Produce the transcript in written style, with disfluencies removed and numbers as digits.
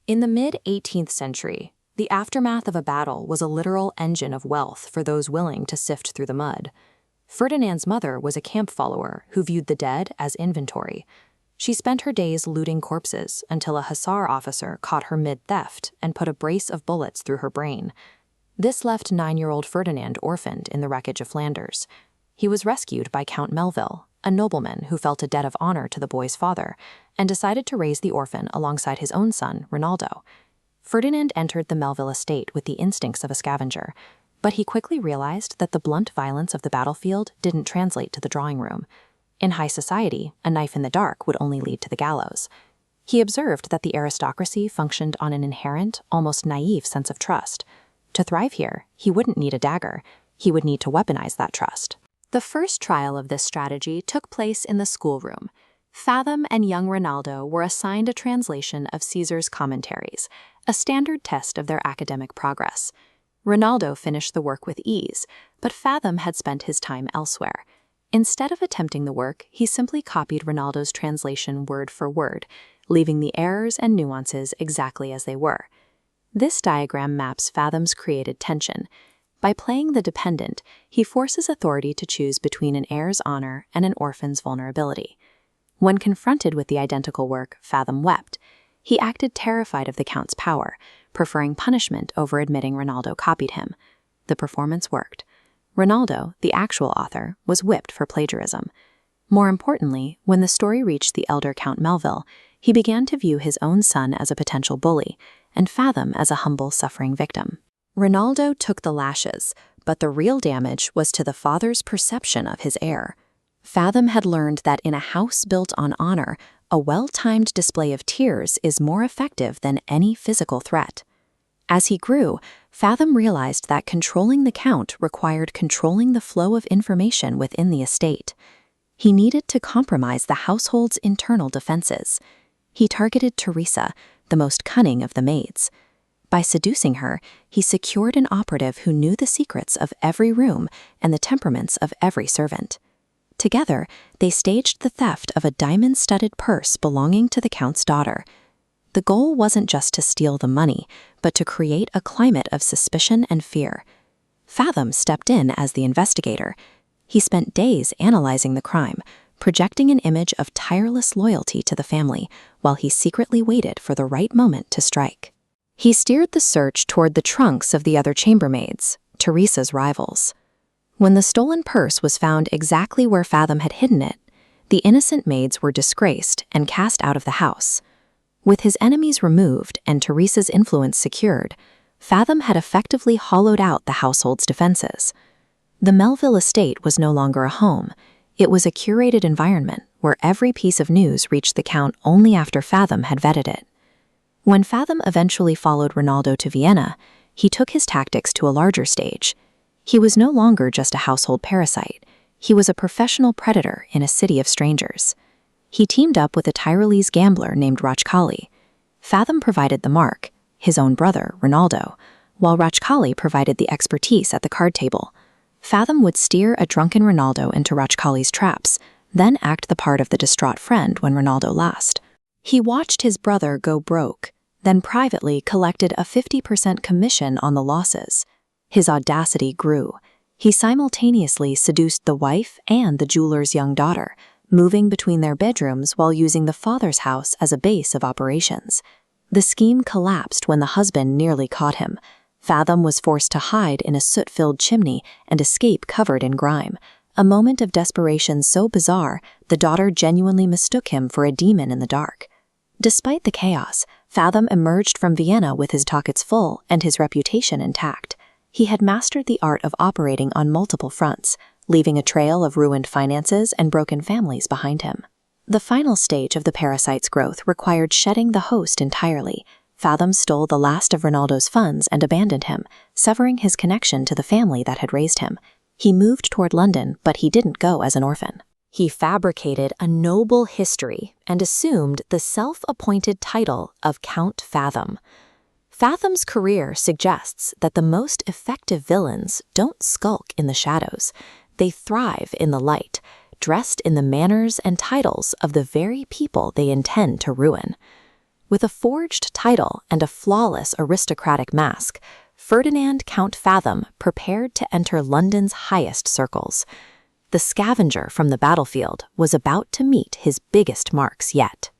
In the mid-18th century, the aftermath of a battle was a literal engine of wealth for those willing to sift through the mud. Ferdinand's mother was a camp follower who viewed the dead as inventory. She spent her days looting corpses until a hussar officer caught her mid-theft and put a brace of bullets through her brain. This left 9-year-old Ferdinand orphaned in the wreckage of Flanders. He was rescued by Count Melville, a nobleman who felt a debt of honor to the boy's father, and decided to raise the orphan alongside his own son, Renaldo. Ferdinand entered the Melville estate with the instincts of a scavenger, but he quickly realized that the blunt violence of the battlefield didn't translate to the drawing room. In high society, a knife in the dark would only lead to the gallows. He observed that the aristocracy functioned on an inherent, almost naive sense of trust. To thrive here, he wouldn't need a dagger. He would need to weaponize that trust. The first trial of this strategy took place in the schoolroom. Fathom and young Renaldo were assigned a translation of Caesar's Commentaries, a standard test of their academic progress. Renaldo finished the work with ease, but Fathom had spent his time elsewhere. Instead of attempting the work, he simply copied Renaldo's translation word for word, leaving the errors and nuances exactly as they were. This diagram maps Fathom's created tension. By playing the dependent, he forces authority to choose between an heir's honor and an orphan's vulnerability. When confronted with the identical work, Fathom wept. He acted terrified of the Count's power, preferring punishment over admitting Renaldo copied him. The performance worked. Renaldo, the actual author, was whipped for plagiarism. More importantly, when the story reached the elder Count Melville, he began to view his own son as a potential bully, and Fathom as a humble, suffering victim. Renaldo took the lashes, but the real damage was to the father's perception of his heir. Fathom had learned that in a house built on honor, a well-timed display of tears is more effective than any physical threat. As he grew, Fathom realized that controlling the Count required controlling the flow of information within the estate. He needed to compromise the household's internal defenses. He targeted Teresa, the most cunning of the maids. By seducing her, he secured an operative who knew the secrets of every room and the temperaments of every servant. Together, they staged the theft of a diamond-studded purse belonging to the Count's daughter. The goal wasn't just to steal the money, but to create a climate of suspicion and fear. Fathom stepped in as the investigator. He spent days analyzing the crime, projecting an image of tireless loyalty to the family, while he secretly waited for the right moment to strike. He steered the search toward the trunks of the other chambermaids, Teresa's rivals. When the stolen purse was found exactly where Fathom had hidden it, the innocent maids were disgraced and cast out of the house. With his enemies removed and Teresa's influence secured, Fathom had effectively hollowed out the household's defenses. The Melville estate was no longer a home. It was a curated environment where every piece of news reached the Count only after Fathom had vetted it. When Fathom eventually followed Renaldo to Vienna, he took his tactics to a larger stage. He was no longer just a household parasite. He was a professional predator in a city of strangers. He teamed up with a Tyrolese gambler named Rochkali. Fathom provided the mark, his own brother, Renaldo, while Rochkali provided the expertise at the card table. Fathom would steer a drunken Renaldo into Rochkali's traps, then act the part of the distraught friend when Renaldo lost. He watched his brother go broke, then privately collected a 50% commission on the losses. His audacity grew. He simultaneously seduced the wife and the jeweler's young daughter, moving between their bedrooms while using the father's house as a base of operations. The scheme collapsed when the husband nearly caught him. Fathom was forced to hide in a soot-filled chimney and escape covered in grime. A moment of desperation so bizarre, the daughter genuinely mistook him for a demon in the dark. Despite the chaos, Fathom emerged from Vienna with his pockets full and his reputation intact. He had mastered the art of operating on multiple fronts, leaving a trail of ruined finances and broken families behind him. The final stage of the parasite's growth required shedding the host entirely. Fathom stole the last of Renaldo's funds and abandoned him, severing his connection to the family that had raised him. He moved toward London, but he didn't go as an orphan. He fabricated a noble history and assumed the self-appointed title of Count Fathom. Fathom's career suggests that the most effective villains don't skulk in the shadows. They thrive in the light, dressed in the manners and titles of the very people they intend to ruin. With a forged title and a flawless aristocratic mask, Ferdinand Count Fathom prepared to enter London's highest circles. The scavenger from the battlefield was about to meet his biggest marks yet.